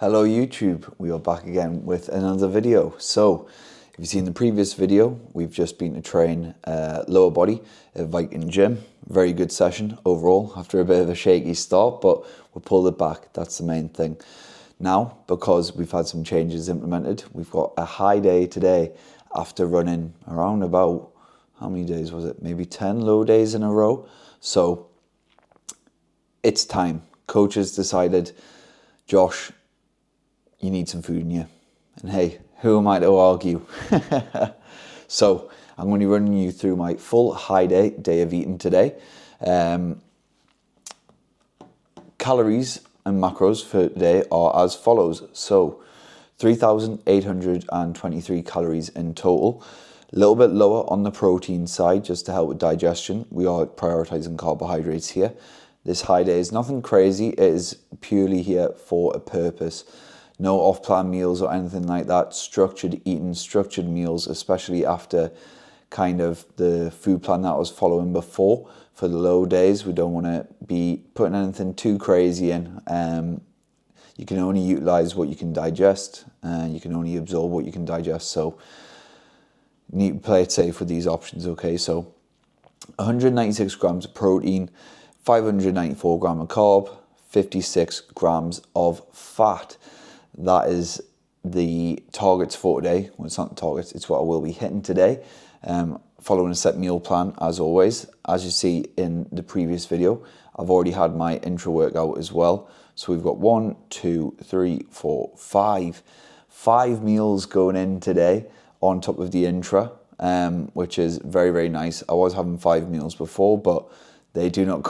Hello YouTube, we are back again with another video. So, if you've seen the previous video, we've just been to train lower body at Viking Gym. Very good session overall, after a bit of a shaky start, but we pulled it back, that's the main thing. Now, because we've had some changes implemented, we've got a high day today after running around about, how many days was it? Maybe 10 low days in a row. So, it's time. Coach has decided, Josh, you need some food in you. And hey, who am I to argue? So I'm going to be running you through my full high day of eating today. Calories and macros for today are as follows. So 3,823 calories in total. A little bit lower on the protein side just to help with digestion. We are prioritizing carbohydrates here. This high day is nothing crazy. It is purely here for a purpose. No off-plan meals or anything like that. Structured eating, structured meals, especially after kind of the food plan that I was following before for the low days. We don't want to be putting anything too crazy in. You can only utilize what you can digest, and you can only absorb what you can digest. So you need to play it safe with these options, okay? So 196 grams of protein, 594 grams of carb, 56 grams of fat. That is the targets for today. Well, it's not the targets, it's what I will be hitting today. Following a set meal plan, as always. As you see in the previous video, I've already had my intra workout as well. So we've got 1, 2, 3, 4, 5. 5 meals going in today on top of the intra, which is very, very nice. I was having 5 meals before, but they do not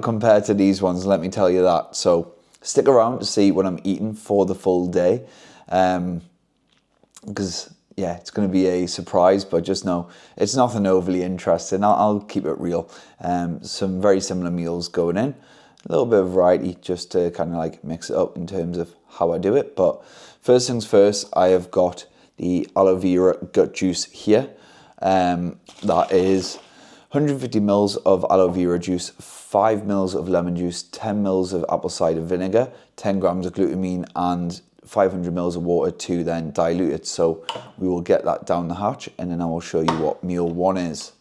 compare to these ones, let me tell you that. So stick around to see what I'm eating for the full day, because yeah, it's going to be a surprise, but just know it's nothing overly interesting. I'll keep it real. Some very similar meals going in, a little bit of variety just to kind of like mix it up in terms of how I do it. But first things first, I have got the aloe vera gut juice here. That is 150 mils of aloe vera juice, 5 mils of lemon juice, 10 mils of apple cider vinegar, 10 grams of glutamine, and 500 mils of water to then dilute it. So we will get that down the hatch, and then I will show you what meal 1 is.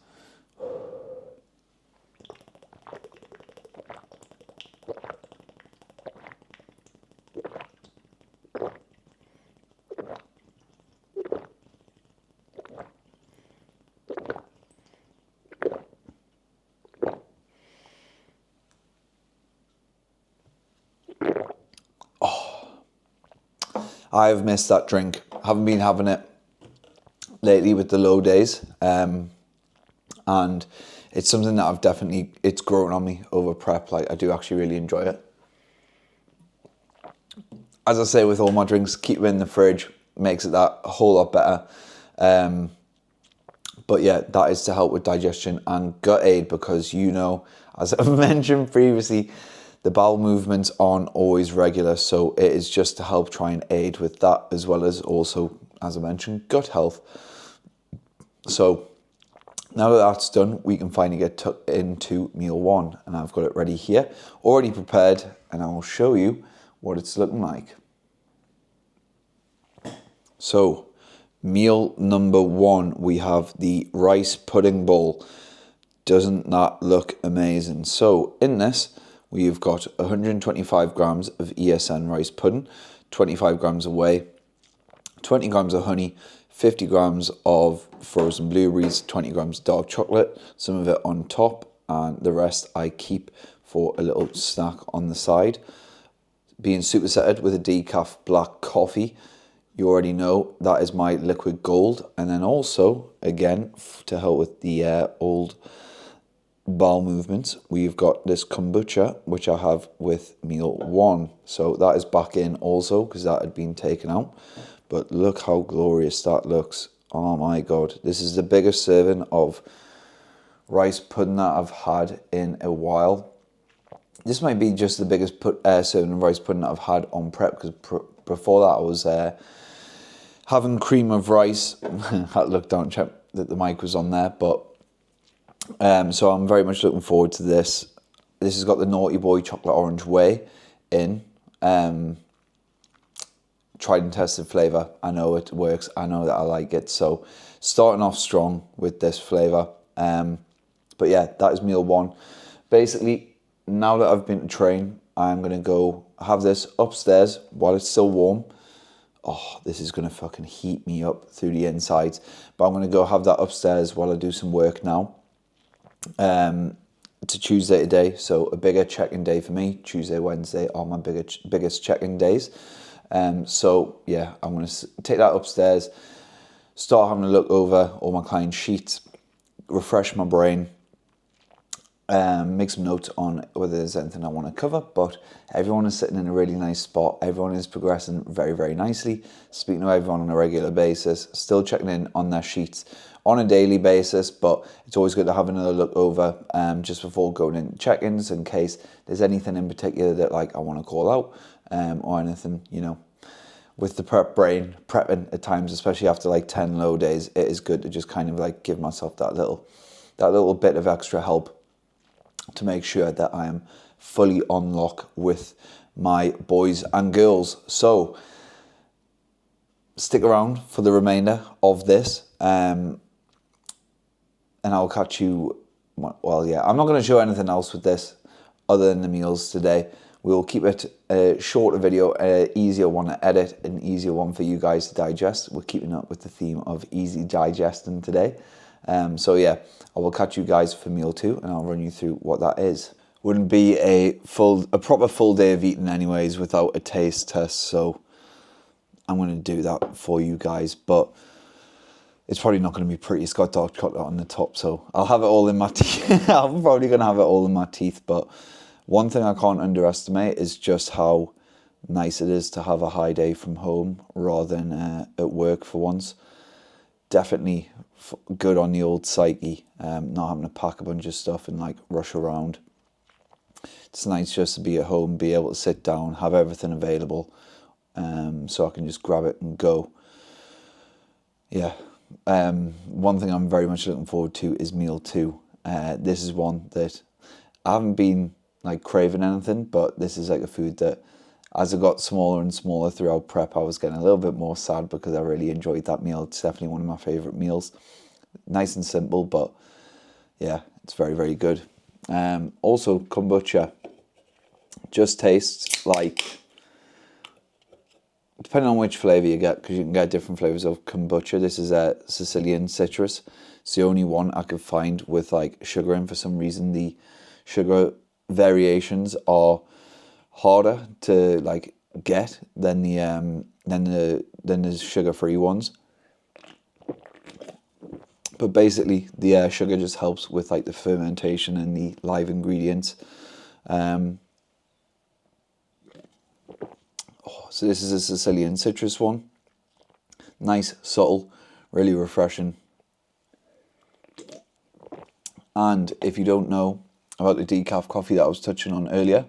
I have missed that drink. Haven't been having it lately with the low days. And it's something that it's grown on me over prep. Like, I do actually really enjoy it. As I say with all my drinks, keep them in the fridge. Makes it that a whole lot better. But yeah, that is to help with digestion and gut aid, because as I've mentioned previously, the bowel movements aren't always regular, so it is just to help try and aid with that, as well as also, as I mentioned, gut health. So now that that's done, we can finally get tucked into meal 1, and I've got it ready here, already prepared, and I will show you what it's looking like. So meal number 1, we have the rice pudding bowl. Doesn't that look amazing? So in this, we've got 125 grams of ESN rice pudding, 25 grams of whey, 20 grams of honey, 50 grams of frozen blueberries, 20 grams of dark chocolate, some of it on top, and the rest I keep for a little snack on the side. Being supersetted with a decaf black coffee. You already know that is my liquid gold. And then also, again, to help with the old bowel movements, we've got this kombucha, which I have with meal 1. So that is back in also, because that had been taken out. But look how glorious that looks. Oh my God. This is the biggest serving of rice pudding that I've had in a while. This might be just the biggest serving of rice pudding that I've had on prep, because before that I was having cream of rice. I had to look down and check that the mic was on there, but so I'm very much looking forward to this. This has got the Naughty Boy chocolate orange whey in. tried and tested flavour. I know it works. I know that I like it. So starting off strong with this flavour. But yeah, that is meal one. Basically, now that I've been to train, I'm going to go have this upstairs while it's still warm. Oh, this is going to fucking heat me up through the insides. But I'm going to go have that upstairs while I do some work now. It's a Tuesday today, so a bigger check-in day for me. Tuesday, Wednesday are my biggest check-in days. So yeah, I'm going to take that upstairs, start having a look over all my client sheets, refresh my brain, make some notes on whether there's anything I want to cover. But everyone is sitting in a really nice spot. Everyone is progressing very, very nicely. Speaking to everyone on a regular basis, still checking in on their sheets on a daily basis, but it's always good to have another look over just before going in check-ins in case there's anything in particular that like I want to call out or anything, you know. With the prepping at times, especially after like 10 low days, it is good to just kind of like give myself that little bit of extra help to make sure that I am fully on lock with my boys and girls. So stick around for the remainder of this, and I'll catch you. Well, yeah, I'm not going to show anything else with this other than the meals today. We'll keep it a shorter video, an easier one to edit, an easier one for you guys to digest. We're keeping up with the theme of easy digesting today. So yeah, I will catch you guys for meal two, and I'll run you through what that is. Wouldn't be a proper full day of eating anyways without a taste test. So I'm going to do that for you guys, but it's probably not going to be pretty. It's got dark chocolate on the top, so I'll have it all in my teeth. I'm probably going to have it all in my teeth, but one thing I can't underestimate is just how nice it is to have a high day from home rather than at work for once. Definitely good on the old psyche, not having to pack a bunch of stuff and like rush around. It's nice just to be at home, be able to sit down, have everything available, so I can just grab it and go. Yeah. One thing I'm very much looking forward to is meal two. This is one that I haven't been like craving anything, but this is like a food that as it got smaller and smaller throughout prep, I was getting a little bit more sad because I really enjoyed that meal. It's definitely one of my favourite meals. Nice and simple, but yeah, it's very, very good. Also, kombucha just tastes like, depending on which flavour you get, because you can get different flavours of kombucha. This is a Sicilian citrus. It's the only one I could find with like sugar in. For some reason, the sugar variations are harder to like get than the sugar-free ones. But basically, the sugar just helps with like the fermentation and the live ingredients. So this is a Sicilian citrus one. Nice, subtle, really refreshing. And if you don't know about the decaf coffee that I was touching on earlier,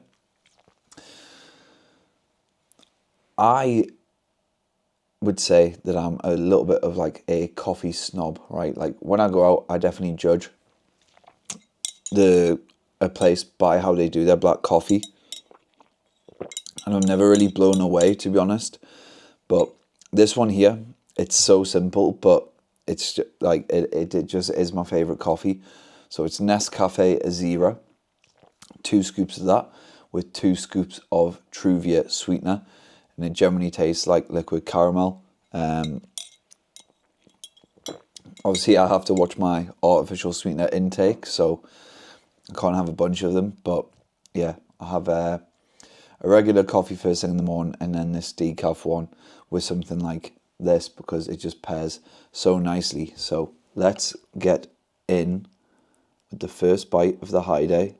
I would say that I'm a little bit of like a coffee snob, right? Like when I go out, I definitely judge a place by how they do their black coffee. And I'm never really blown away, to be honest. But this one here, it's so simple, but it's just, like it just is my favorite coffee. So it's Nescafe Azera, 2 scoops of that with 2 scoops of Truvia sweetener, and it generally tastes like liquid caramel. Obviously, I have to watch my artificial sweetener intake, so I can't have a bunch of them. But yeah, I have a regular coffee first thing in the morning, and then this decaf one with something like this because it just pairs so nicely. So let's get in with the first bite of the high day.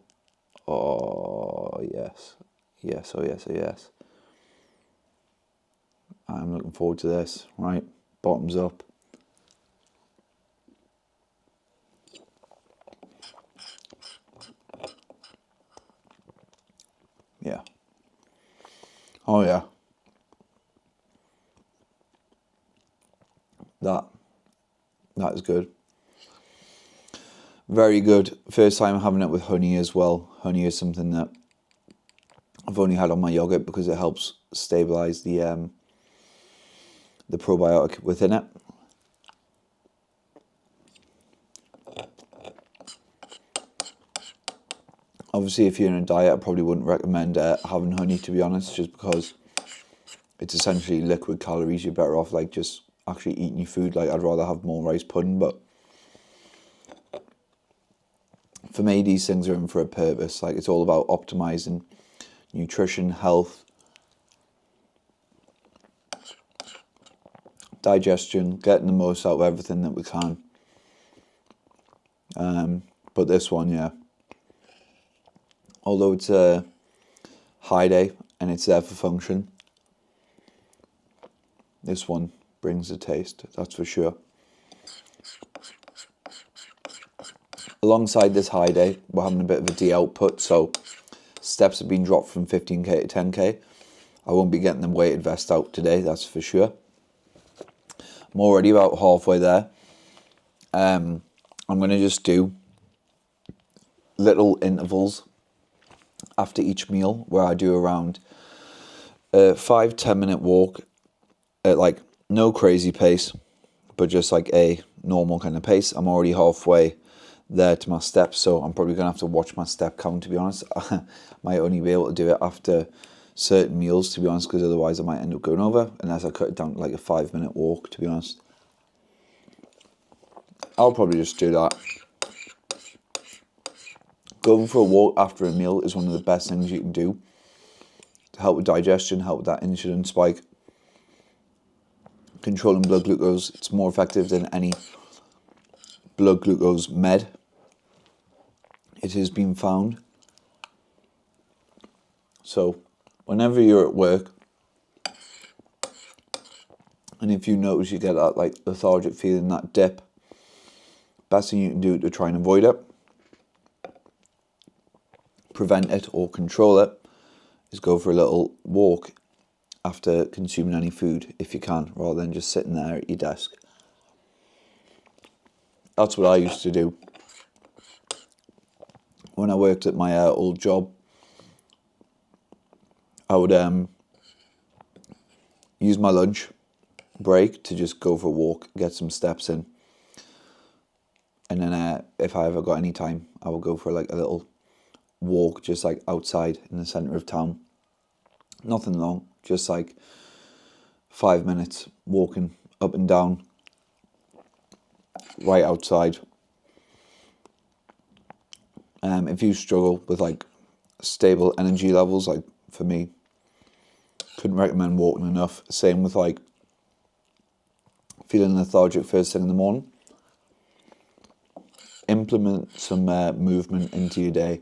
Oh yes, yes, oh yes, oh yes. I'm looking forward to this. Right, bottoms up. Yeah. Oh yeah. That is good. Very good. First time having it with honey as well. Honey is something that I've only had on my yogurt because it helps stabilize the the probiotic within it. Obviously, if you're in a diet, I probably wouldn't recommend having honey, to be honest, just because it's essentially liquid calories. You're better off like just actually eating your food. Like, I'd rather have more rice pudding, but for me, these things are in for a purpose. Like, it's all about optimizing nutrition, health, digestion, getting the most out of everything that we can. But this one, yeah, although it's a high day and it's there for function, this one brings the taste, that's for sure. Alongside this high day, we're having a bit of a de-output, so steps have been dropped from 15k to 10k. I won't be getting them weighted vest out today, that's for sure. I'm already about halfway there. I'm going to just do little intervals after each meal where I do around a 5-10 minute walk at like no crazy pace, but just like a normal kind of pace. I'm already halfway there to my steps, so I'm probably gonna have to watch my step count, to be honest. I might only be able to do it after certain meals, to be honest, because otherwise I might end up going over, unless I cut it down to like a 5-minute walk, to be honest. I'll probably just do that. Going for a walk after a meal is one of the best things you can do to help with digestion, help with that insulin spike, controlling blood glucose. It's more effective than any blood glucose med. It has been found. So whenever you're at work, and if you notice you get that like lethargic feeling, that dip, best thing you can do to try and avoid it, prevent it or control it, is go for a little walk after consuming any food, if you can, rather than just sitting there at your desk. That's what I used to do when I worked at my old job. I would use my lunch break to just go for a walk, get some steps in, and then if I ever got any time, I would go for like a little walk just like outside in the centre of town. Nothing long, just like 5 minutes walking up and down right outside. If you struggle with like stable energy levels, like for me, couldn't recommend walking enough. Same with like feeling lethargic first thing in the morning. Implement some movement into your day.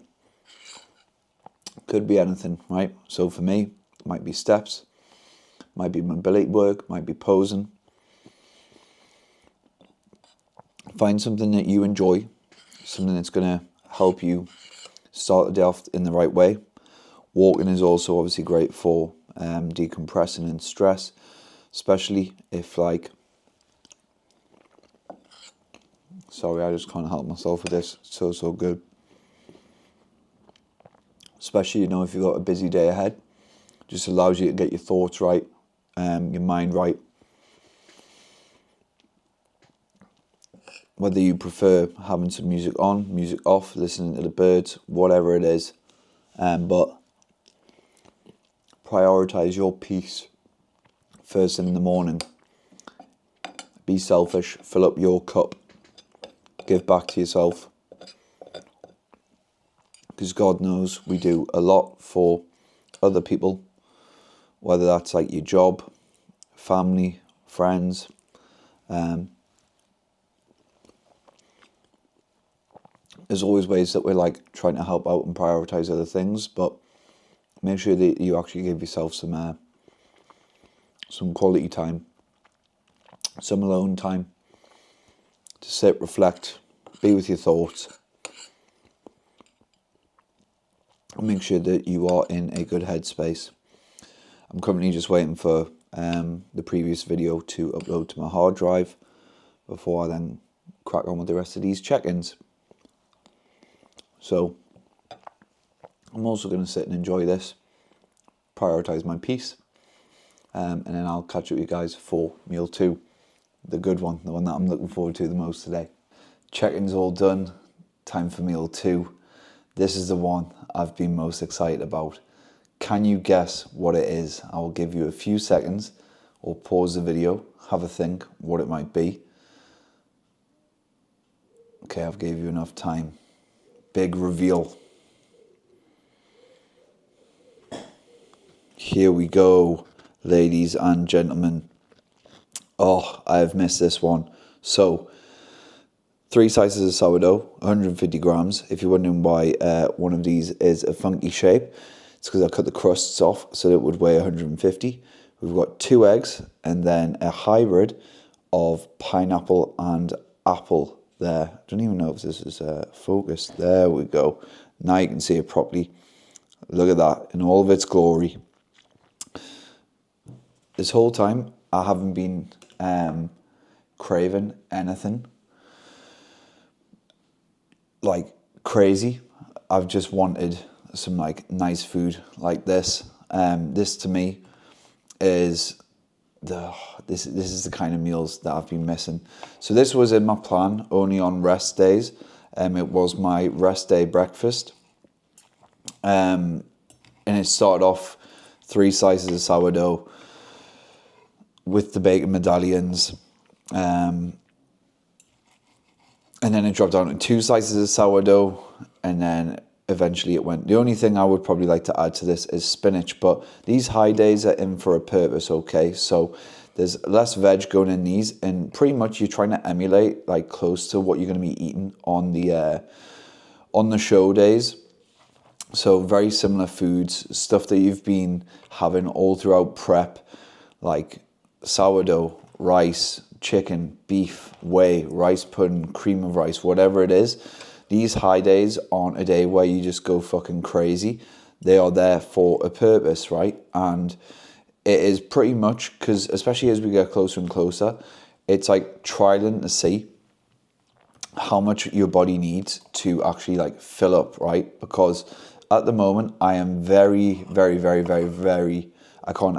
Could be anything, right? So for me, it might be steps, might be mobility work, might be posing. Find something that you enjoy, something that's going to help you start the day off in the right way. Walking is also obviously great for decompressing and stress, especially if like, sorry, I just can't help myself with this. It's so good. Especially, you know, if you've got a busy day ahead, just allows you to get your thoughts right, your mind right. Whether you prefer having some music on, music off, listening to the birds, whatever it is, but prioritize your peace first thing in the morning. Be selfish, fill up your cup, give back to yourself. Because God knows we do a lot for other people, whether that's like your job, family, friends. There's always ways that we're like trying to help out and prioritize other things, but make sure that you actually give yourself some quality time, some alone time to sit, reflect, be with your thoughts, and make sure that you are in a good headspace. I'm currently just waiting for the previous video to upload to my hard drive before I then crack on with the rest of these check-ins. So I'm also going to sit and enjoy this, prioritize my peace, and then I'll catch up with you guys for meal 2, the good one, the one that I'm looking forward to the most today. Check-in's all done, time for meal 2. This is the one I've been most excited about. Can you guess what it is? I will give you a few seconds, or pause the video, have a think what it might be. Okay, I've gave you enough time. Big reveal. Here we go, ladies and gentlemen. Oh, I have missed this one. So, 3 slices of sourdough, 150 grams. If you're wondering why one of these is a funky shape, it's because I cut the crusts off so that it would weigh 150. We've got 2 eggs and then a hybrid of pineapple and apple there. I don't even know if this is focused. There we go. Now you can see it properly. Look at that in all of its glory. This whole time I haven't been craving anything like crazy. I've just wanted some like nice food like this. This to me is this is the kind of meals that I've been missing. So this was in my plan only on rest days. It was my rest day breakfast. And it started off 3 slices of sourdough with the bacon medallions. And then it dropped down to 2 slices of sourdough, and then eventually it went. The only thing I would probably like to add to this is spinach, but these high days are in for a purpose, okay? So there's less veg going in these, and pretty much you're trying to emulate like close to what you're going to be eating on the show days. So very similar foods, stuff that you've been having all throughout prep, like sourdough, rice, chicken, beef, whey, rice pudding, cream of rice, whatever it is. These high days aren't a day where you just go fucking crazy. They are there for a purpose, right? And it is pretty much, because especially as we get closer and closer, it's like trialing to see how much your body needs to actually like fill up, right? Because at the moment I am very, very, very, very, very, I can't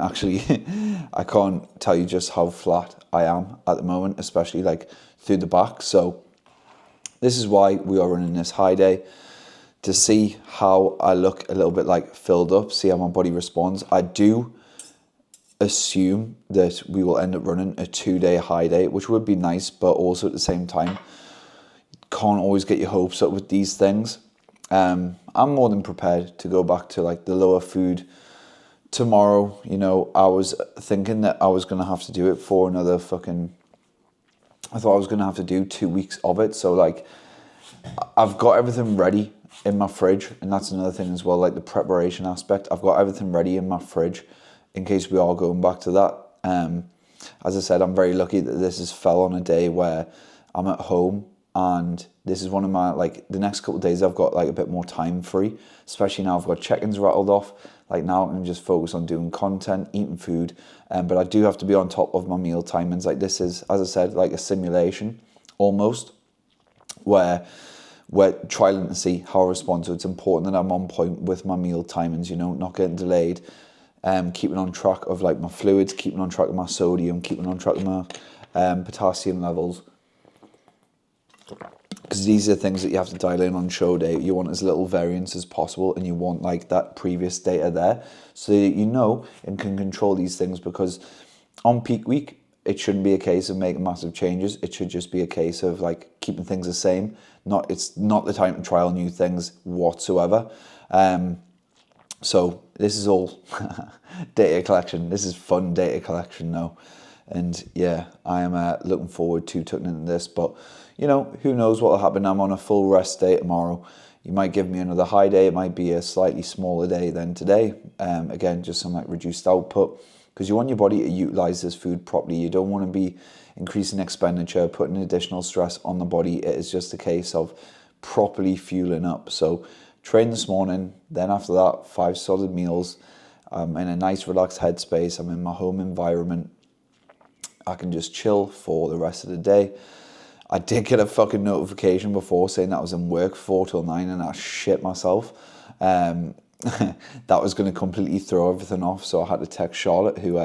tell you just how flat I am at the moment, especially like through the back. So this is why we are running this high day, to see how I look a little bit like filled up, see how my body responds. I do assume that we will end up running a 2-day high day, which would be nice, but also at the same time, can't always get your hopes up with these things. I'm more than prepared to go back to like the lower food tomorrow. You know, I was thinking that I was going to have to do it for another I thought I was going to have to do 2 weeks of it. So like I've got everything ready in my fridge, and that's another thing as well, like the preparation aspect. I've got everything ready in my fridge in case we are going back to that. As I said, I'm very lucky that this has fell on a day where I'm at home, and this is one of my, like, the next couple of days I've got like a bit more time free, especially now I've got check-ins rattled off. Like now I can just focus on doing content, eating food, but I do have to be on top of my meal timings. Like this is, as I said, like a simulation almost, where we're trialing to see how I respond. So it's important that I'm on point with my meal timings, you know, not getting delayed, keeping on track of like my fluids, keeping on track of my sodium, keeping on track of my potassium levels. Because these are things that you have to dial in on show day. You want as little variance as possible, and you want like that previous data there so that you know and can control these things. Because on peak week, it shouldn't be a case of making massive changes. It should just be a case of like keeping things the same. It's not the time to trial new things whatsoever. So this is all data collection. This is fun data collection now. And yeah, I am looking forward to tucking into this. But, you know, who knows what will happen. I'm on a full rest day tomorrow. You might give me another high day. It might be a slightly smaller day than today. Again, just some like reduced output. Because you want your body to utilize this food properly. You don't want to be increasing expenditure, putting additional stress on the body. It is just a case of properly fueling up. So train this morning. Then after that, 5 solid meals. I'm in a nice relaxed headspace. I'm in my home environment. I can just chill for the rest of the day. I did get a fucking notification before saying that I was in work 4 till 9, and I shit myself. That was going to completely throw everything off, so I had to text Charlotte, who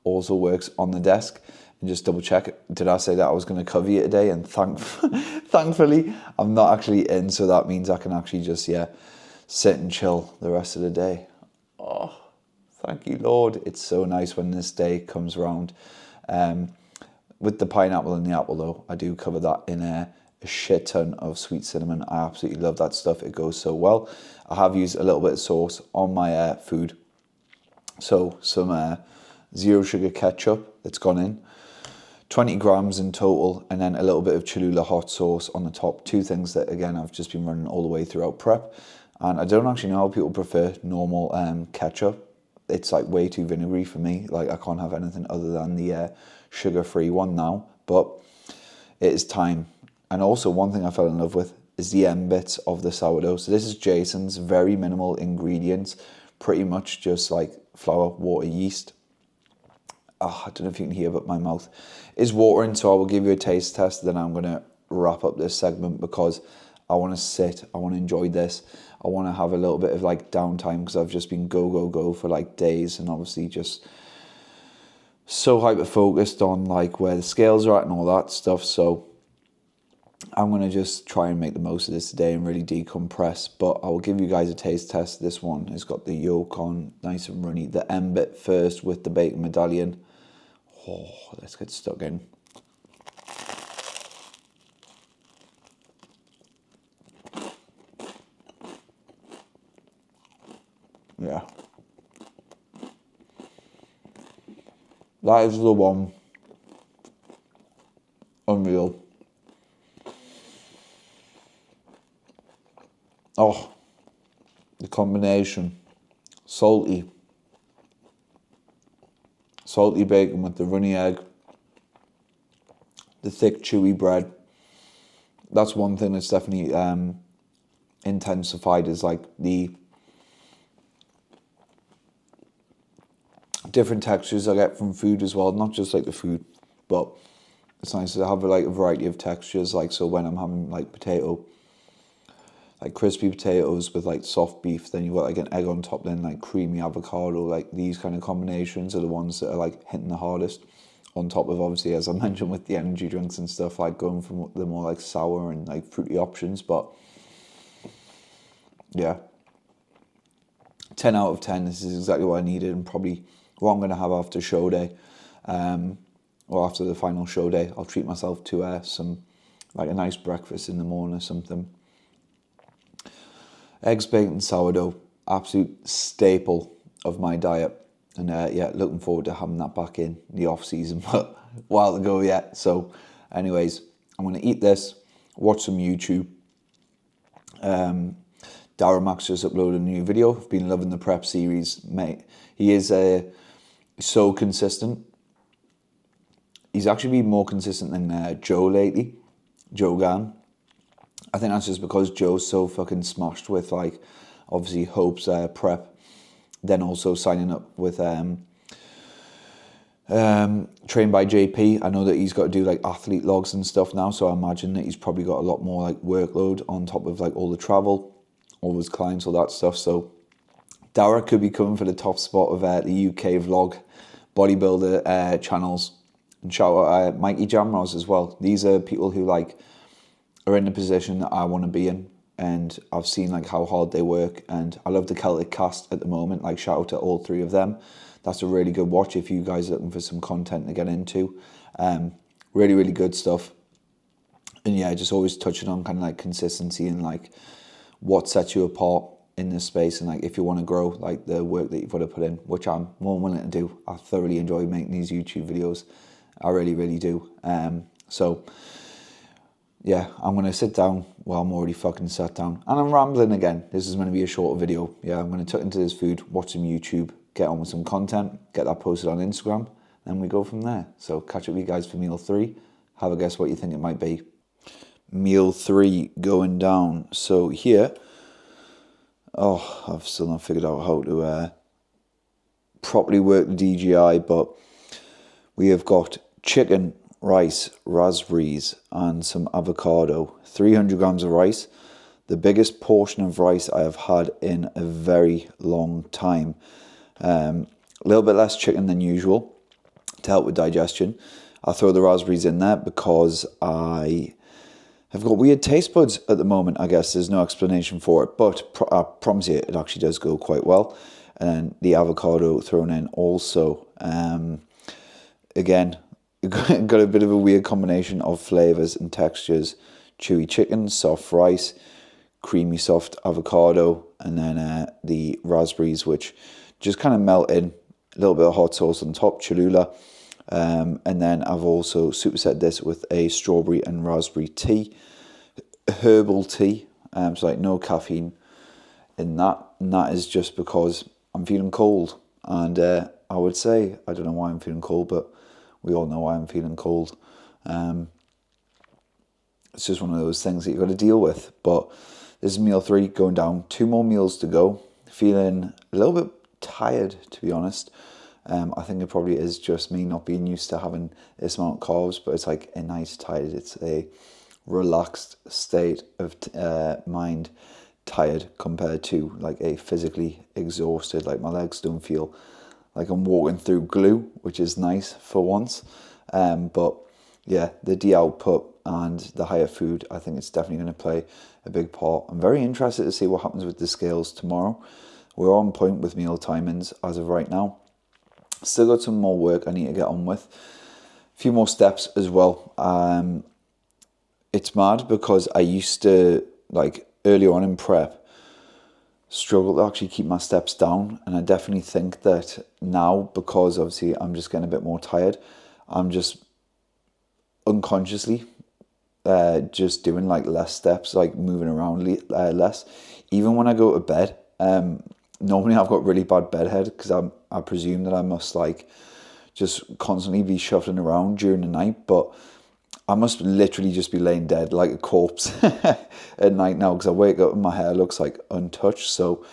also works on the desk. And just double check, did I say that I was going to cover you today? And thankfully, I'm not actually in, so that means I can actually just, sit and chill the rest of the day. Oh, thank you, Lord. It's so nice when this day comes around. With the pineapple and the apple, though, I do cover that in a shit ton of sweet cinnamon. I absolutely love that stuff. It goes so well. I have used a little bit of sauce on my food. So some zero sugar ketchup that's gone in. 20 grams in total, and then a little bit of Cholula hot sauce on the top. Two things that, again, I've just been running all the way throughout prep. And I don't actually know how people prefer normal ketchup. It's like way too vinegary for me. Like, I can't have anything other than the sugar-free one now. But it is time. And also, one thing I fell in love with is the end bits of the sourdough. So this is Jason's, very minimal ingredients. Pretty much just like flour, water, yeast. Oh, I don't know if you can hear, but my mouth is watering, so I will give you a taste test. Then I'm going to wrap up this segment because I want to sit, I want to enjoy this. I want to have a little bit of like downtime because I've just been go for like days, and obviously just so hyper focused on like where the scales are at and all that stuff. So I'm going to just try and make the most of this today and really decompress. But I will give you guys a taste test. This one has got the yolk on, nice and runny. The end bit first with the bacon medallion. Oh, let's get stuck in. Yeah. That is the one. Unreal. Oh, the combination. Salty bacon with the runny egg, the thick chewy bread. That's one thing that's definitely intensified, is like the different textures I get from food as well. Not just like the food, but it's nice to have like a variety of textures. Like, so when I'm having like potato, like crispy potatoes with like soft beef, then you've got like an egg on top, then like creamy avocado. Like, these kind of combinations are the ones that are like hitting the hardest, on top of, obviously, as I mentioned, with the energy drinks and stuff, like going from the more like sour and like fruity options. But yeah, 10 out of 10. This is exactly what I needed, and probably what I'm going to have after show day, or after the final show day. I'll treat myself to some, like a nice breakfast in the morning or something. Eggs, bacon, sourdough, absolute staple of my diet. And yeah, looking forward to having that back in the off season, but a while to go yet. So anyways, I'm going to eat this, watch some YouTube. Dara Max just uploaded a new video. I've been loving the prep series, mate. He is so consistent. He's actually been more consistent than Joe lately, Joe Gann. I think that's just because Joe's so fucking smashed with, like, obviously Hope's prep, then also signing up with Trained by JP. I know that he's got to do like athlete logs and stuff now, so I imagine that he's probably got a lot more like workload on top of like all the travel, all his clients, all that stuff. So Dara could be coming for the top spot of the UK vlog bodybuilder channels. And shout out Mikey Jamroz as well. These are people who like are in the position that I want to be in, and I've seen like how hard they work, and I love the Celtic cast at the moment. Like, shout out to all three of them. That's a really good watch if you guys are looking for some content to get into. Really, really good stuff. And yeah, just always touching on kind of like consistency and like what sets you apart in this space, and like if you want to grow, like the work that you've got to put in, which I'm more than willing to do. I thoroughly enjoy making these YouTube videos. I really, really do. So yeah, I'm going to sit down. Well, I'm already fucking sat down. And I'm rambling again. This is going to be a short video. Yeah, I'm going to tuck into this food, watch some YouTube, get on with some content, get that posted on Instagram, and we go from there. So catch up with you guys for meal 3. Have a guess what you think it might be. Meal 3 going down. So here, I've still not figured out how to properly work the DJI, but we have got chicken, rice, raspberries, and some avocado. 300 grams of rice. The biggest portion of rice I have had in a very long time. A little bit less chicken than usual. to help with digestion. I throw the raspberries in there because I have got weird taste buds at the moment. I guess there's no explanation for it, but I promise you it actually does go quite well. And then the avocado thrown in also. Again, got a bit of a weird combination of flavors and textures. Chewy chicken, soft rice, creamy soft avocado, and then the raspberries, which just kind of melt in. A little bit of hot sauce on top, Cholula. And then I've also superset this with a strawberry and raspberry tea, herbal tea. So like no caffeine in that. And that is just because I'm feeling cold. And I would say, I don't know why I'm feeling cold, but we all know why I'm feeling cold. It's just one of those things that you've got to deal with. But this is meal 3 going down. 2 more meals to go. Feeling a little bit tired, to be honest. I think it probably is just me not being used to having this amount of carbs, but it's like a nice tired. It's a relaxed state of mind, tired compared to like a physically exhausted. Like my legs don't feel like I'm walking through glue, which is nice for once. But yeah, the D output and the higher food, I think it's definitely going to play a big part. I'm very interested to see what happens with the scales tomorrow. We're on point with meal timings as of right now. Still got some more work I need to get on with. A few more steps as well. It's mad because I used to, like earlier on in prep, struggle to actually keep my steps down. And I definitely think that now, because obviously I'm just getting a bit more tired, I'm just unconsciously just doing like less steps, like moving around less. Even when I go to bed, normally I've got really bad bedhead because I presume that I must like just constantly be shuffling around during the night, but I must literally just be laying dead like a corpse at night now because I wake up and my hair looks like untouched. So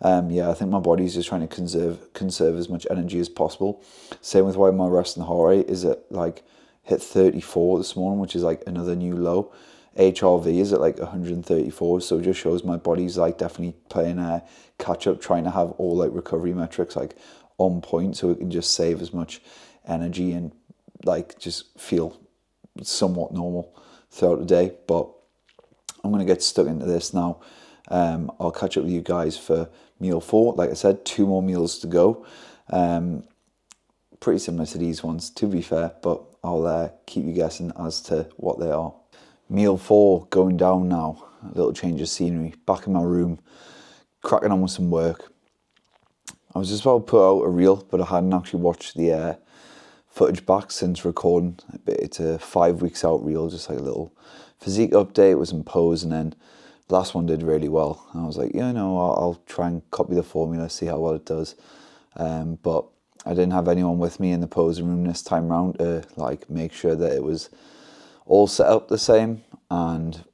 yeah, I think my body's just trying to conserve as much energy as possible. Same with why my resting heart rate is at like hit 34 this morning, which is like another new low. HRV is at like 134, so it just shows my body's like definitely playing catch up, trying to have all like recovery metrics like on point so it can just save as much energy and like just feel somewhat normal throughout the day. But I'm going to get stuck into this now. I'll catch up with you guys for meal 4. Like I said, 2 more meals to go. Pretty similar to these ones, to be fair, but I'll keep you guessing as to what they are. Meal 4 going down now. A little change of scenery. Back in my room, cracking on with some work. I was just about to put out a reel, but I hadn't actually watched the footage back since recording. It's a 5 weeks out reel, just like a little physique update with some pose, and then the last one did really well. And I was like, yeah, no, I'll try and copy the formula, see how well it does. But I didn't have anyone with me in the posing room this time round to like make sure that it was all set up the same, and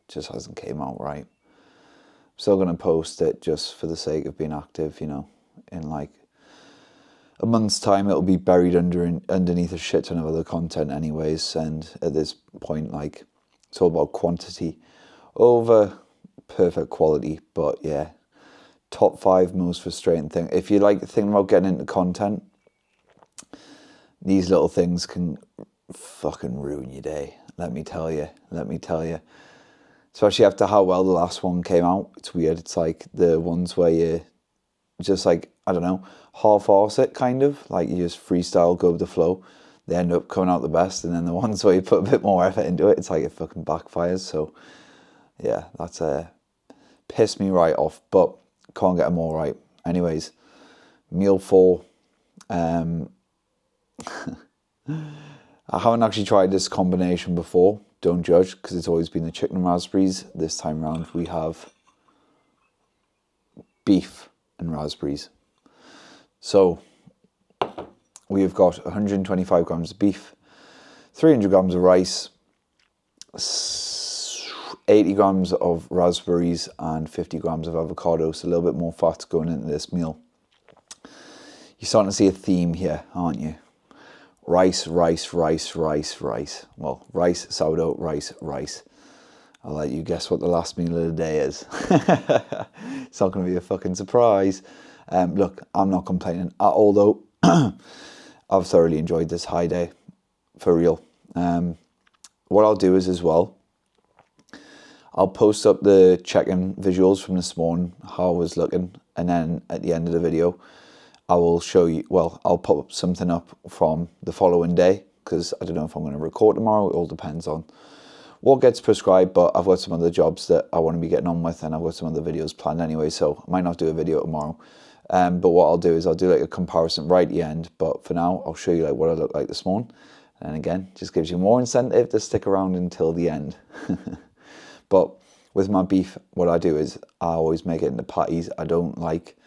just hasn't came out right. I'm still going to post it just for the sake of being active, you know. In like a month's time, it'll be buried underneath a shit ton of other content anyways, and at this point, like, it's all about quantity over perfect quality. But yeah, top 5 most frustrating thing. If you like thinking about getting into content, these little things can fucking ruin your day. Let me tell you. Especially after how well the last one came out. It's weird. It's like the ones where you just like, I don't know, half-arse it kind of. Like you just freestyle, go with the flow. They end up coming out the best. And then the ones where you put a bit more effort into it, it's like it fucking backfires. So yeah, that's pissed me right off. But can't get them all right. Anyways, meal 4. I haven't actually tried this combination before. Don't judge, because it's always been the chicken and raspberries. This time round we have beef and raspberries. So we have got 125 grams of beef, 300 grams of rice, 80 grams of raspberries, and 50 grams of avocado. So a little bit more fat going into this meal. You're starting to see a theme here, aren't you? Rice. Well, rice, sourdough, rice. I'll let you guess what the last meal of the day is. It's not going to be a fucking surprise. Look, I'm not complaining at all though. I've thoroughly enjoyed this high day, for real. What I'll do is as well, I'll post up the check-in visuals from this morning, how I was looking, and then at the end of the video, I will show you, well, I'll put something up from the following day, because I don't know if I'm going to record tomorrow. It all depends on what gets prescribed, but I've got some other jobs that I want to be getting on with, and I've got some other videos planned anyway, so I might not do a video tomorrow. But what I'll do is I'll do like a comparison right at the end, but for now, I'll show you like what I look like this morning. And again, just gives you more incentive to stick around until the end. But with my beef, what I do is I always make it into patties. I don't like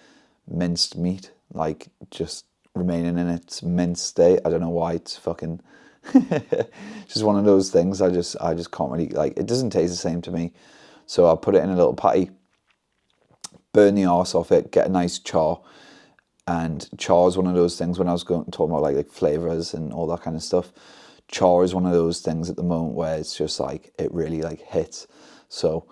minced meat, like just remaining in its minced state. I don't know why. It's fucking just one of those things. I just can't really, like, it doesn't taste the same to me. So I'll put it in a little patty, burn the arse off it, get a nice char. And char is one of those things, when I was talking about like flavors and all that kind of stuff, char is one of those things at the moment where it's just like, it really like hits. So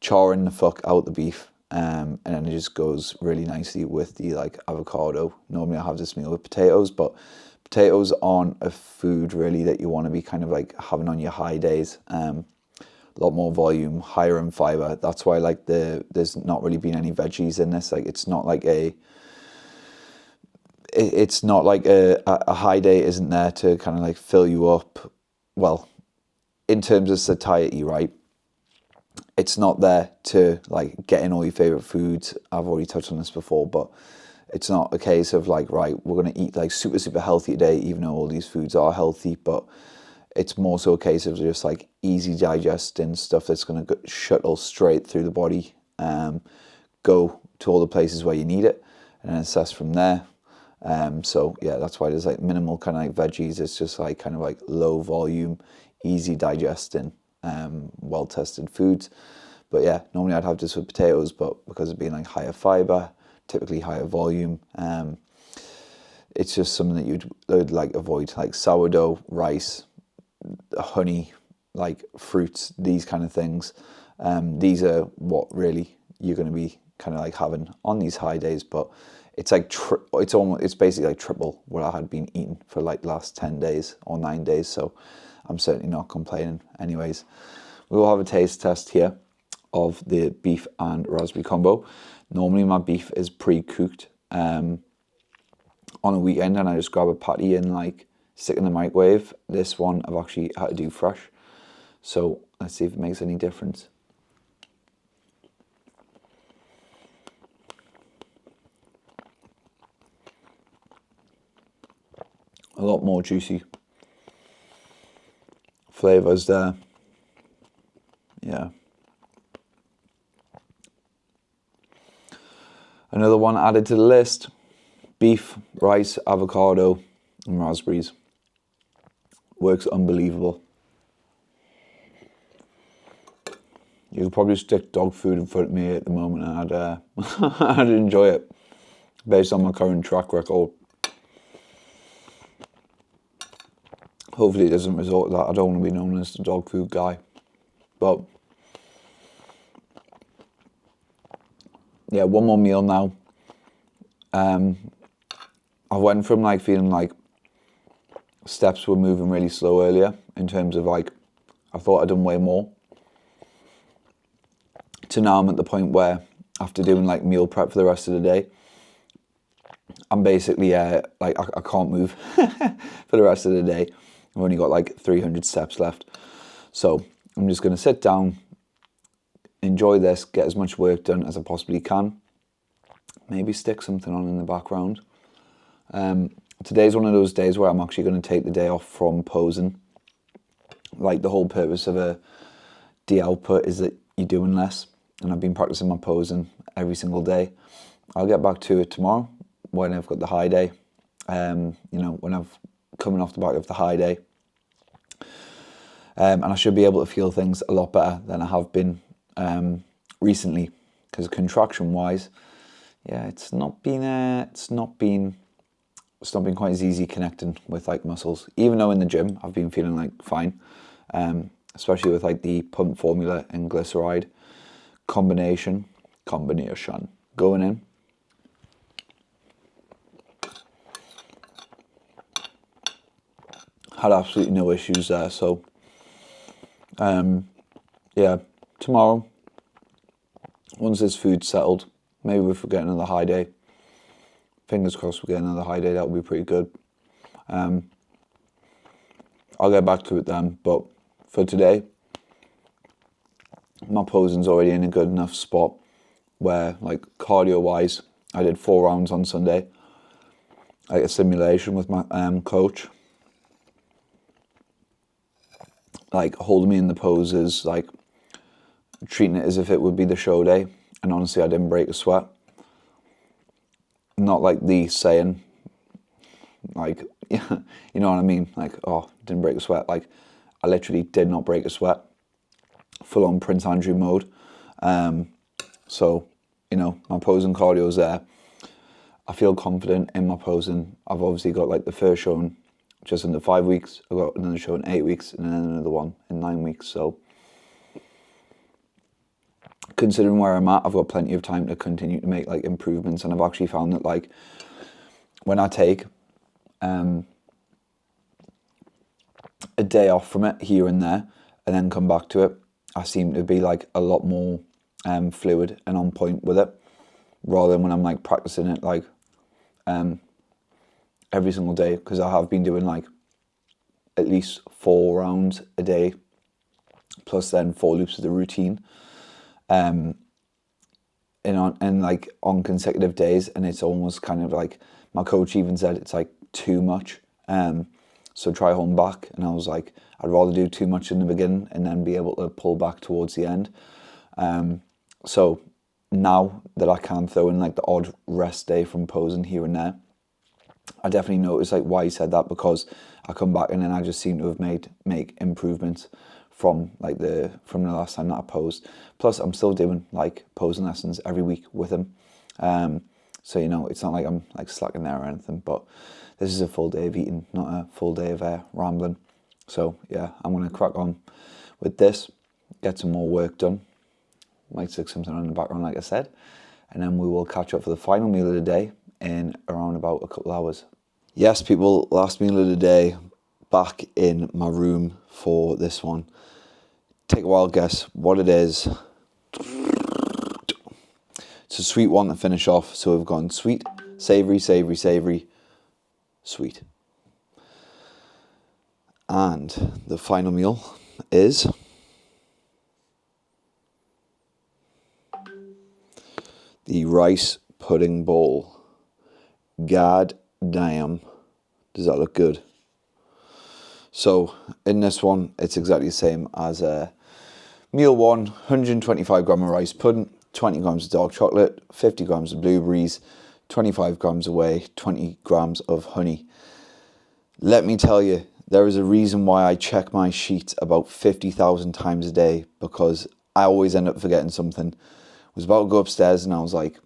charring the fuck out the beef, and then it just goes really nicely with the like avocado. Normally I have this meal with potatoes, but potatoes aren't a food really that you want to be kind of like having on your high days. A lot more volume, higher in fiber. That's why like there's not really been any veggies in this. Like it's not like a high day isn't there to kind of like fill you up. Well, in terms of satiety, right? It's not there to like get in all your favorite foods. I've already touched on this before, but it's not a case of like, right, we're going to eat like super, super healthy today, even though all these foods are healthy, but it's more so a case of just like easy digesting stuff that's going to shuttle straight through the body, go to all the places where you need it, and then assess from there. So yeah, that's why there's like minimal kind of like veggies. It's just like kind of like low volume, easy digesting, well-tested foods. But yeah, normally I'd have this with potatoes, but because of being like higher fiber, typically higher volume, it's just something that you'd like avoid, like sourdough, rice, honey, like fruits, these kind of things. These are what really you're going to be kind of like having on these high days, but it's like it's basically like triple what I had been eating for like last 10 days or 9 days, so I'm certainly not complaining. Anyways, we will have a taste test here of the beef and raspberry combo. Normally my beef is pre-cooked on a weekend, and I just grab a patty and like stick in the microwave. This one I've actually had to do fresh, so let's see if it makes any difference. A lot more juicy flavors there. Yeah. Another one added to the list: beef, rice, avocado, and raspberries. Works unbelievable. You could probably stick dog food in front of me at the moment and I'd enjoy it based on my current track record. Hopefully it doesn't result to that. I don't want to be known as the dog food guy. But yeah, one more meal now. I went from like feeling like steps were moving really slow earlier, in terms of like, I thought I'd done way more, to now I'm at the point where after doing like meal prep for the rest of the day, I'm basically like I can't move for the rest of the day. I've only got like 300 steps left. So I'm just going to sit down, enjoy this, get as much work done as I possibly can. Maybe stick something on in the background. Today's one of those days where I'm actually going to take the day off from posing. Like the whole purpose of a D output is that you're doing less. And I've been practicing my posing every single day. I'll get back to it tomorrow when I've got the high day. When I've coming off the back of the high day. And I should be able to feel things a lot better than I have been recently. Because contraction wise, yeah, it's not been quite as easy connecting with like muscles. Even though in the gym I've been feeling like fine, especially with like the pump formula and glyceride combination going in. Had absolutely no issues there. So, yeah, tomorrow, once this food's settled, maybe if we get another high day, fingers crossed we get another high day, that would be pretty good. I'll get back to it then, but for today, my posing's already in a good enough spot where, like, cardio-wise, I did 4 rounds on Sunday, like a simulation with my coach, like holding me in the poses, like treating it as if it would be the show day, and honestly, I didn't break a sweat. Not like the saying, like, you know what I mean? Like, oh, didn't break a sweat. Like, I literally did not break a sweat. Full on Prince Andrew mode. So, you know, my posing cardio's there. I feel confident in my posing. I've obviously got like the first show in just under 5 weeks. I've got another show in 8 weeks and then another one in 9 weeks. So, considering where I'm at, I've got plenty of time to continue to make like improvements. And I've actually found that, like, when I take a day off from it here and there and then come back to it, I seem to be like a lot more fluid and on point with it, rather than when I'm like practicing it like every single day, because I have been doing like at least 4 rounds a day plus then 4 loops of the routine and like on consecutive days, and it's almost kind of like, my coach even said it's like too much, so try holding back. And I was like, I'd rather do too much in the beginning and then be able to pull back towards the end. So now that I can throw in like the odd rest day from posing here and there, I definitely notice like why he said that, because I come back and then I just seem to have make improvements from the last time that I posed. Plus I'm still doing like posing lessons every week with him. So, you know, it's not like I'm like slacking there or anything, but this is a full day of eating, not a full day of rambling. So yeah, I'm going to crack on with this, get some more work done. Might stick something on in the background, like I said, and then we will catch up for the final meal of the day in around about a couple hours. Yes, people, last meal of the day, back in my room for this one. Take a wild guess what it is. It's a sweet one to finish off. So we've gone sweet, savoury, savoury, savoury, sweet. And the final meal is the rice pudding bowl. God damn, does that look good? So in this one, it's exactly the same as meal 1, 125 gram of rice pudding, 20 grams of dark chocolate, 50 grams of blueberries, 25 grams of whey, 20 grams of honey. Let me tell you, there is a reason why I check my sheets about 50,000 times a day, because I always end up forgetting something. I was about to go upstairs and I was like,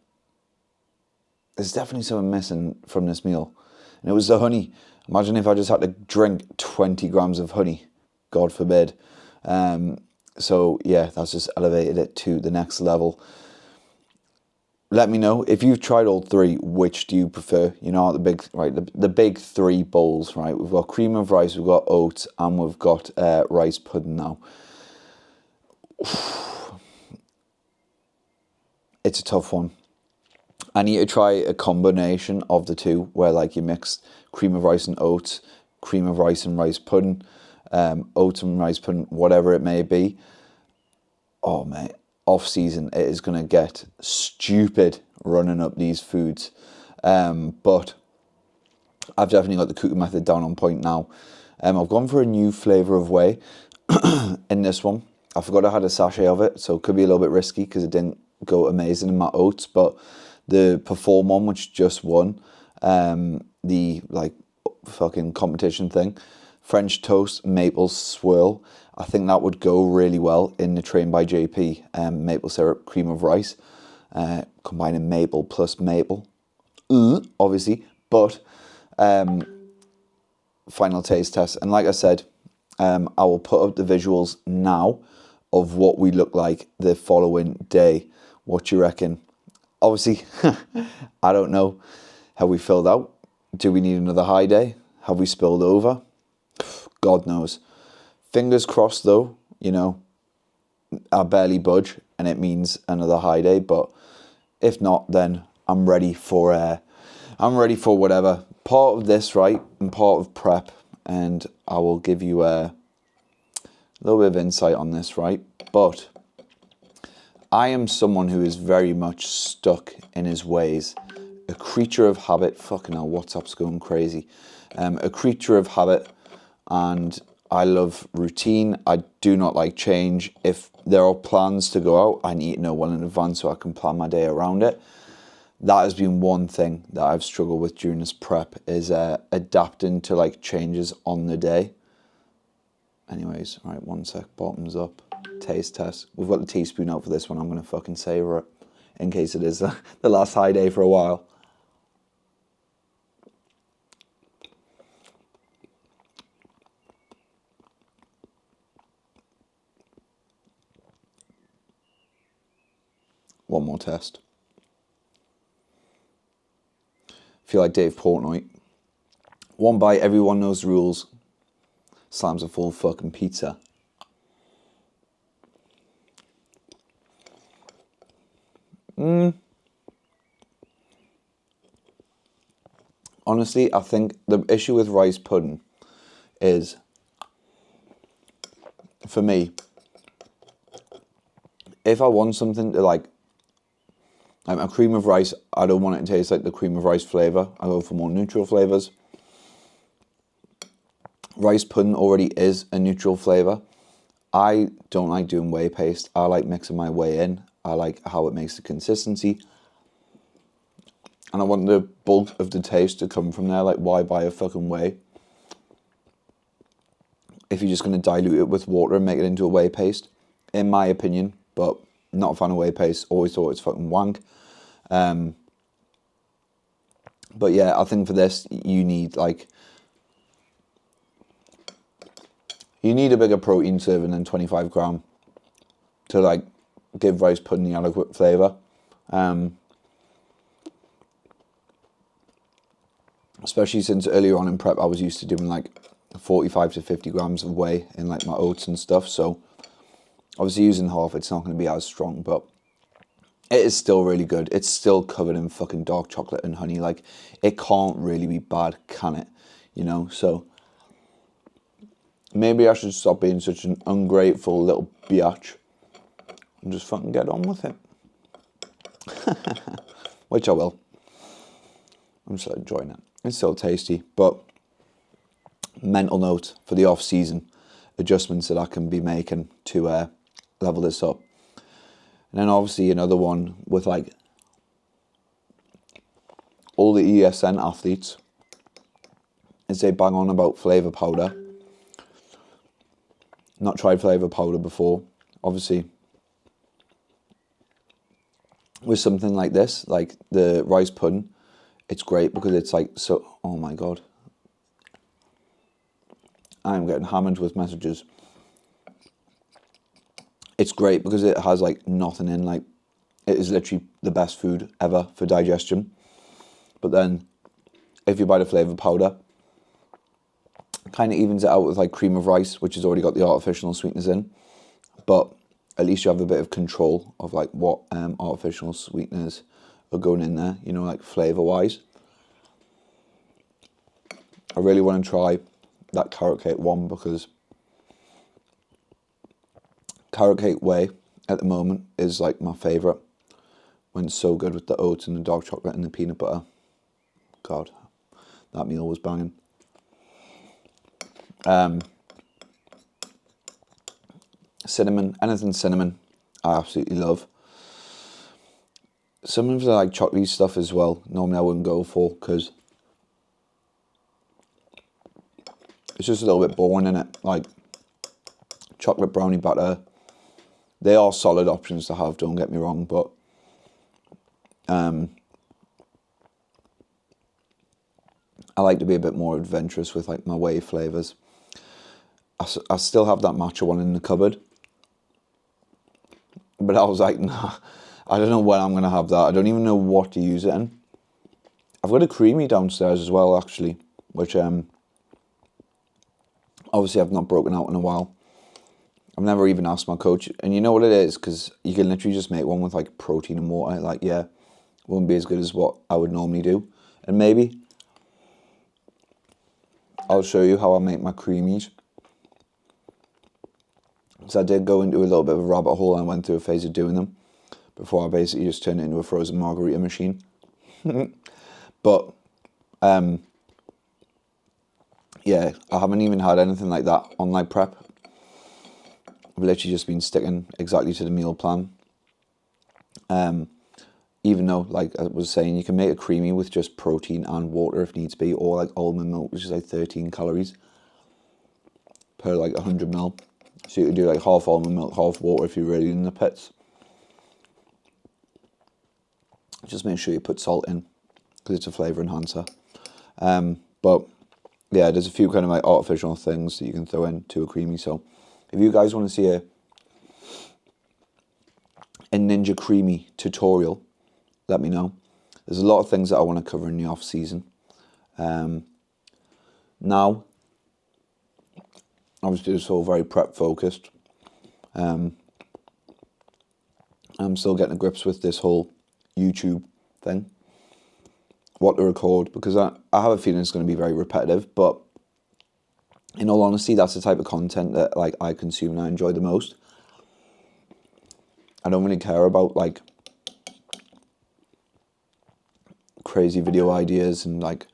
there's definitely something missing from this meal. And it was the honey. Imagine if I just had to drink 20 grams of honey. God forbid. So yeah, that's just elevated it to the next level. Let me know if you've tried all 3, which do you prefer? You know, the big 3 bowls, right? We've got cream of rice, we've got oats, and we've got rice pudding now. It's a tough one. I need to try a combination of the 2, where like you mix cream of rice and oats, cream of rice and rice pudding, oats and rice pudding, whatever it may be. Oh mate, off season it is going to get stupid running up these foods. But I've definitely got the cooking method down on point now. I've gone for a new flavour of whey in this one. I forgot I had a sachet of it, so it could be a little bit risky because it didn't go amazing in my oats, but the Perform one, which just won the like fucking competition thing, French toast maple swirl, I think that would go really well in the Train by JP maple syrup cream of rice, combining maple plus maple, obviously, but final taste test. And like I said, I will put up the visuals now of what we look like the following day. What do you reckon? Obviously, I don't know. Have we filled out? Do we need another high day? Have we spilled over? God knows. Fingers crossed though, you know, I barely budge and it means another high day, but if not, then I'm ready for whatever. Part of this, right, and part of prep, and I will give you a little bit of insight on this, right? But I am someone who is very much stuck in his ways. A creature of habit. Fucking hell, WhatsApp's going crazy. A creature of habit, and I love routine. I do not like change. If there are plans to go out, I need to know well in advance so I can plan my day around it. That has been one thing that I've struggled with during this prep, is adapting to like changes on the day. Anyways, right, one sec, bottoms up, taste test. We've got the teaspoon out for this one. I'm going to fucking savour it in case it is the last high day for a while. One more test. Feel like Dave Portnoy. One bite, everyone knows the rules. Slams a full fucking pizza. Honestly, I think the issue with rice pudding is, for me, if I want something to like a cream of rice, I don't want it to taste like the cream of rice flavour. I go for more neutral flavours. Rice pudding already is a neutral flavour. I don't like doing whey paste. I like mixing my whey in. I like how it makes the consistency. And I want the bulk of the taste to come from there. Like, why buy a fucking whey if you're just going to dilute it with water and make it into a whey paste? In my opinion, but not a fan of whey paste. Always thought it's fucking wank. But yeah, I think for this, you need a bigger protein serving than 25 gram to like give rice pudding the adequate flavour. Especially since earlier on in prep, I was used to doing like 45 to 50 grams of whey in like my oats and stuff. So obviously using half, it's not going to be as strong, but it is still really good. It's still covered in fucking dark chocolate and honey. Like, it can't really be bad, can it? You know, so maybe I should stop being such an ungrateful little biatch and just fucking get on with it. Which I will. I'm still enjoying it. It's still tasty, but mental note for the off-season, adjustments that I can be making to level this up. And then obviously another one with like all the ESN athletes is they bang on about flavour powder. Not tried flavour powder before. Obviously, with something like this, like the rice pudding, it's great because it's like so. Oh my god, I'm getting hammered with messages. It's great because it has like nothing in. Like, it is literally the best food ever for digestion. But then, if you buy the flavour powder, kind of evens it out with like cream of rice, which has already got the artificial sweeteners in. But at least you have a bit of control of like what artificial sweeteners are going in there, you know, like flavour wise. I really want to try that carrot cake one because carrot cake whey at the moment is like my favourite. Went so good with the oats and the dark chocolate and the peanut butter. God, that meal was banging. Cinnamon, anything cinnamon, I absolutely love. Some of the like chocolatey stuff as well, normally I wouldn't go for because it's just a little bit boring, in it. Like chocolate brownie batter, they are solid options to have, don't get me wrong, but I like to be a bit more adventurous with like my whey flavours. I still have that matcha one in the cupboard, but I was like, nah, I don't know when I'm going to have that. I don't even know what to use it in. I've got a creamy downstairs as well, actually, which Obviously, I've not broken out in a while. I've never even asked my coach. And you know what it is? Because you can literally just make one with like protein and water. Like, yeah, wouldn't be as good as what I would normally do. And maybe I'll show you how I make my creamies. So I did go into a little bit of a rabbit hole and went through a phase of doing them before I basically just turned it into a frozen margarita machine. But, yeah, I haven't even had anything like that on my prep. I've literally just been sticking exactly to the meal plan. Even though, like I was saying, you can make a creamy with just protein and water if needs be, or like almond milk, which is like 13 calories per like 100 ml. So you could do like half almond milk, half water if you're really in the pits. Just make sure you put salt in because it's a flavour enhancer. But yeah, there's a few kind of like artificial things that you can throw into a creamy. So if you guys want to see a Ninja Creamy tutorial, let me know. There's a lot of things that I want to cover in the off season. Now, obviously it's all very prep focused. I'm still getting to grips with this whole YouTube thing. What to record, because I have a feeling it's going to be very repetitive, but in all honesty, that's the type of content that like I consume and I enjoy the most. I don't really care about like crazy video ideas and like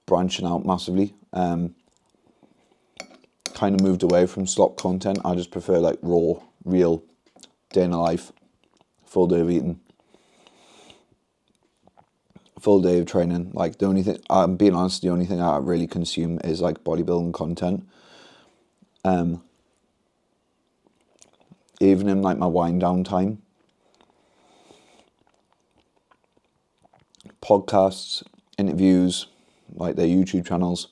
branching out massively. Kind of moved away from stock content. I just prefer like raw, real, day in the life, full day of eating, full day of training. Like the only thing, I'm being honest, the only thing I really consume is like bodybuilding content. Even in like my wind down time, podcasts, interviews, like their YouTube channels,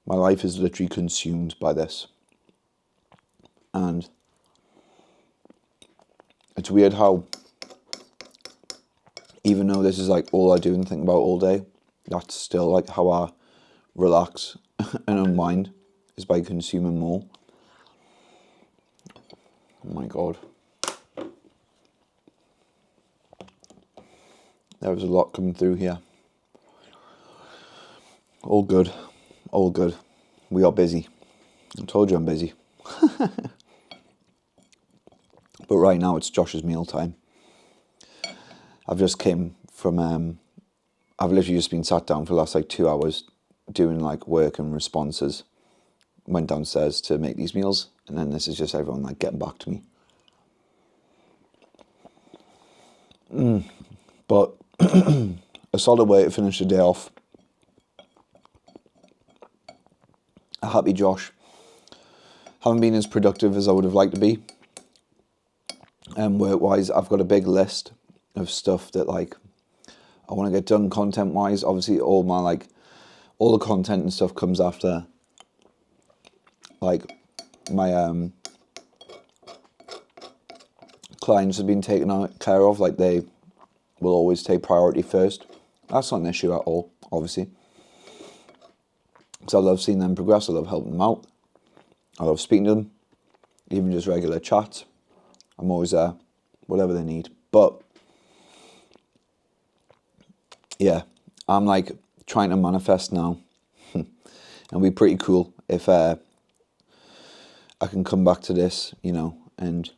my life is literally consumed by this. And it's weird how, even though this is like all I do and think about all day, that's still like how I relax and unwind, is by consuming more. Oh my God. There was a lot coming through here. All good. All good. We are busy. I told you I'm busy. But right now it's Josh's meal time. I've just came from, I've literally just been sat down for the last like 2 hours doing like work and responses. Went downstairs to make these meals, and then this is just everyone like getting back to me. But a solid way to finish the day off. A happy Josh. Haven't been as productive as I would have liked to be. Work-wise, I've got a big list of stuff that like I want to get done content-wise. Obviously, all the content and stuff comes after like my clients have been taken care of. Like they will always take priority first. That's not an issue at all, obviously. Because I love seeing them progress. I love helping them out. I love speaking to them. Even just regular chats. I'm always there, whatever they need. But yeah, I'm like trying to manifest now. It'll be pretty cool if I can come back to this, you know, and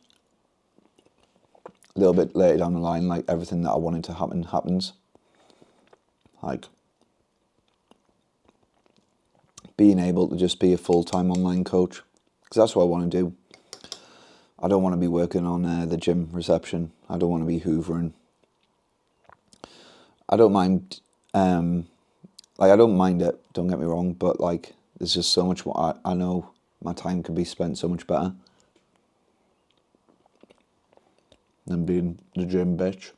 a little bit later down the line, like everything that I wanted to happen happens. Like being able to just be a full-time online coach, because that's what I want to do. I don't want to be working on the gym reception. I don't want to be hoovering. I don't mind, I don't mind it, don't get me wrong, but like there's just so much more. I know my time could be spent so much better than being the gym bitch.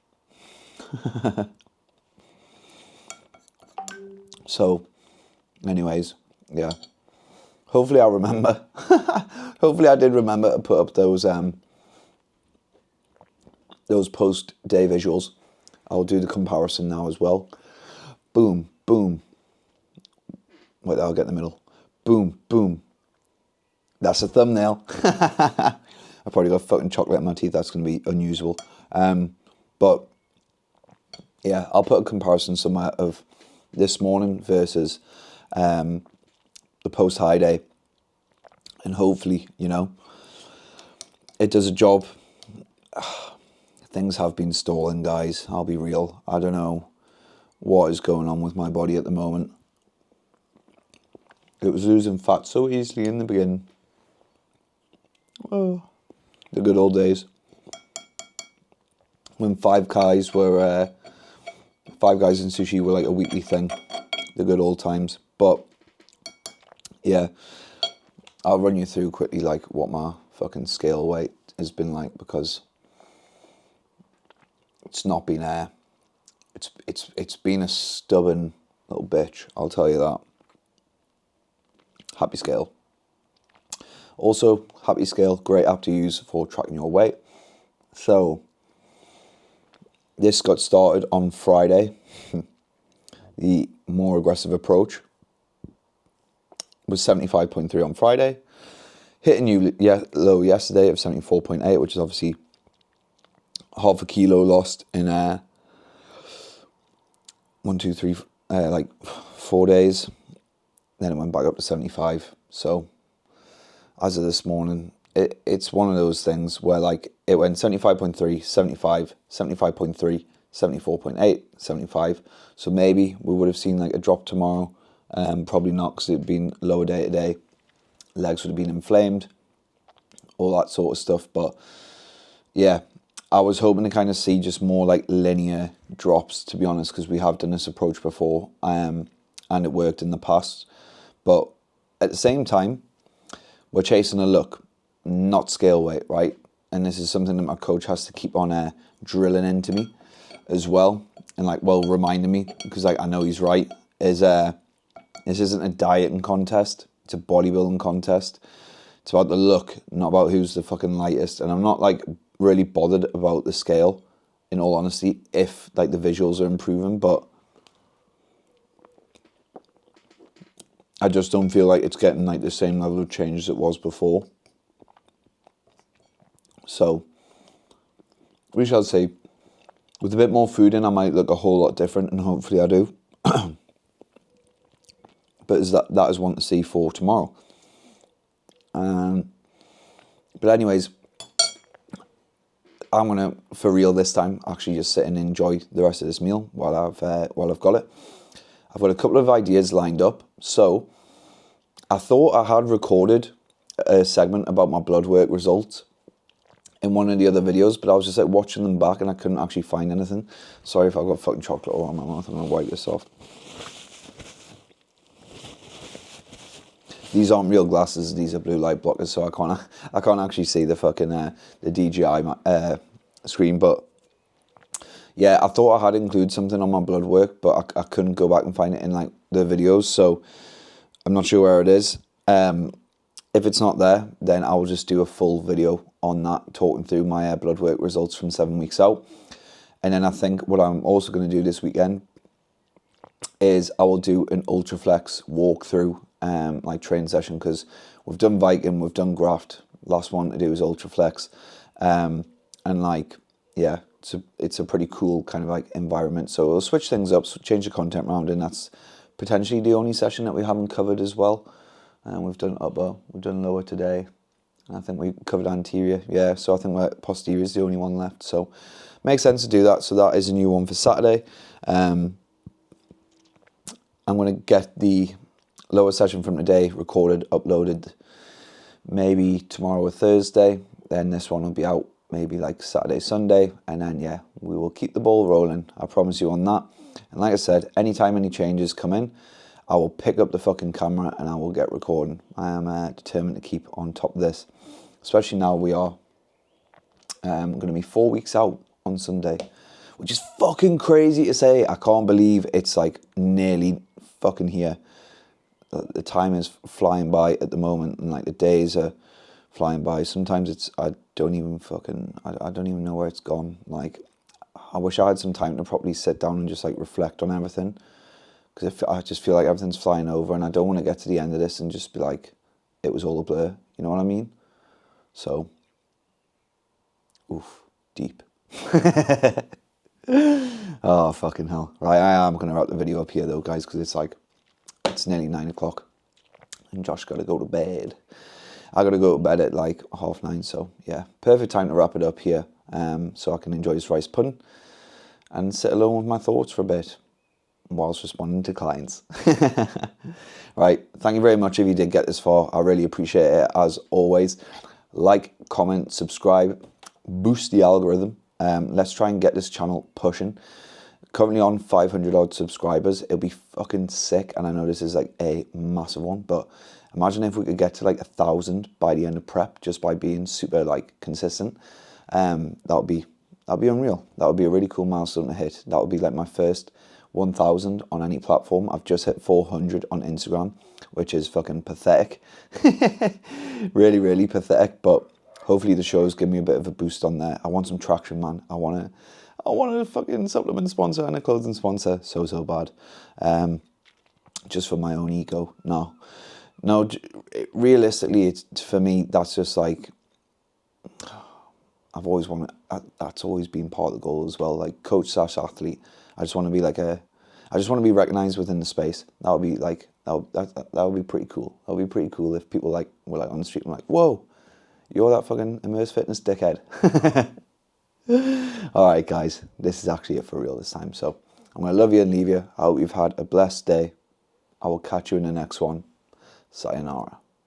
So, anyways, yeah. Hopefully I'll remember. Hopefully I did remember to put up those post-day visuals. I'll do the comparison now as well. Boom, boom. Wait, I'll get in the middle. Boom, boom. That's a thumbnail. I've probably got fucking chocolate in my teeth. That's going to be unusual. But yeah, I'll put a comparison somewhere of this morning versus the post-high day. And hopefully, you know, it does a job. Things have been stalling, guys. I'll be real. I don't know what is going on with my body at the moment. It was losing fat so easily in the beginning. Oh, the good old days. When Five Guys in sushi were like a weekly thing. The good old times. But yeah, I'll run you through quickly like what my fucking scale weight has been like, because it's not been it's been a stubborn little bitch, I'll tell you that. Happy Scale. Also, Happy Scale, great app to use for tracking your weight. So, this got started on Friday. The more aggressive approach was 75.3 on Friday. Hit a new low yesterday of 74.8, which is obviously half a kilo lost in 4 days. Then it went back up to 75. So as of this morning, it's one of those things where like it went 75.3, 75, 75.3, 74.8, 75. So maybe we would have seen like a drop tomorrow. Probably not, because it'd been lower day to day. Legs would have been inflamed, all that sort of stuff. But yeah, I was hoping to kind of see just more like linear drops, to be honest, because we have done this approach before, and it worked in the past. But at the same time, we're chasing a look, not scale weight, right? And this is something that my coach has to keep on drilling into me as well, and like, well, reminding me, because like I know he's right. Is this isn't a dieting contest; it's a bodybuilding contest. It's about the look, not about who's the fucking lightest. And I'm not like really bothered about the scale, in all honesty, if like the visuals are improving, but I just don't feel like it's getting like the same level of change as it was before. So we shall see. With a bit more food in, I might look a whole lot different, and hopefully I do. But that is one to see for tomorrow. But anyways, I'm gonna, for real this time, actually just sit and enjoy the rest of this meal while I've got it. I've got a couple of ideas lined up. So I thought I had recorded a segment about my blood work results in one of the other videos, but I was just like watching them back and I couldn't actually find anything. Sorry if I've got fucking chocolate all on my mouth. I'm gonna wipe this off. These aren't real glasses, these are blue light blockers, so I can't actually see the fucking the DJI screen. But yeah, I thought I had included something on my blood work, but I couldn't go back and find it in like the videos, so I'm not sure where it is. If it's not there, then I will just do a full video on that, talking through my blood work results from 7 weeks out. And then I think what I'm also going to do this weekend is I will do an Ultraflex walkthrough, like training session, because we've done Viking, we've done Graft. Last one to do is Ultraflex, and like, yeah, it's a pretty cool kind of like environment. So we'll switch things up, change the content around, and that's potentially the only session that we haven't covered as well. We've done upper, we've done lower today, and I think we covered anterior. Yeah, so I think posterior is the only one left. So makes sense to do that. So that is a new one for Saturday. I'm going to get the lower session from today recorded, uploaded maybe tomorrow or Thursday. Then this one will be out maybe like Saturday, Sunday. And then, yeah, we will keep the ball rolling. I promise you on that. And like I said, anytime any changes come in, I will pick up the fucking camera and I will get recording. I am determined to keep on top of this. Especially now we are going to be 4 weeks out on Sunday. Which is fucking crazy to say. I can't believe it's like nearly fucking here. The time is flying by at the moment, and like the days are flying by. Sometimes I don't even know where it's gone. Like, I wish I had some time to properly sit down and just like reflect on everything, because I just feel like everything's flying over, and I don't want to get to the end of this and just be like, it was all a blur. You know what I mean? So, oof, deep. Oh, fucking hell. Right, I am going to wrap the video up here though, guys, because it's nearly 9 o'clock. And Josh got to go to bed. I got to go to bed at like 9:30, so yeah, perfect time to wrap it up here, so I can enjoy this rice pudding and sit alone with my thoughts for a bit whilst responding to clients. Right, thank you very much if you did get this far. I really appreciate it, as always. Like, comment, subscribe, boost the algorithm. Let's try and get this channel pushing. Currently on 500 odd subscribers. It'll be fucking sick, and I know this is like a massive one, but imagine if we could get to like 1,000 by the end of prep, just by being super like consistent. That'd be unreal. That would be a really cool milestone to hit. That would be like my first 1,000 on any platform. I've just hit 400 on Instagram, which is fucking pathetic. Really, really pathetic, but hopefully the shows give me a bit of a boost on there. I want some traction, man. I want a fucking supplement sponsor and a clothing sponsor so bad. Just for my own ego. No, realistically, it's, for me, that's just like, I've always wanted, that's always been part of the goal as well, like coach / athlete. I just want to be like I just want to be recognized within the space. That would be like, that would be pretty cool. That would be pretty cool if people like were like on the street and like, whoa, you're that fucking Immerse Fitness dickhead. Alright guys, this is actually it for real this time. So I'm going to love you and leave you. I hope you've had a blessed day. I will catch you in the next one. Sayonara.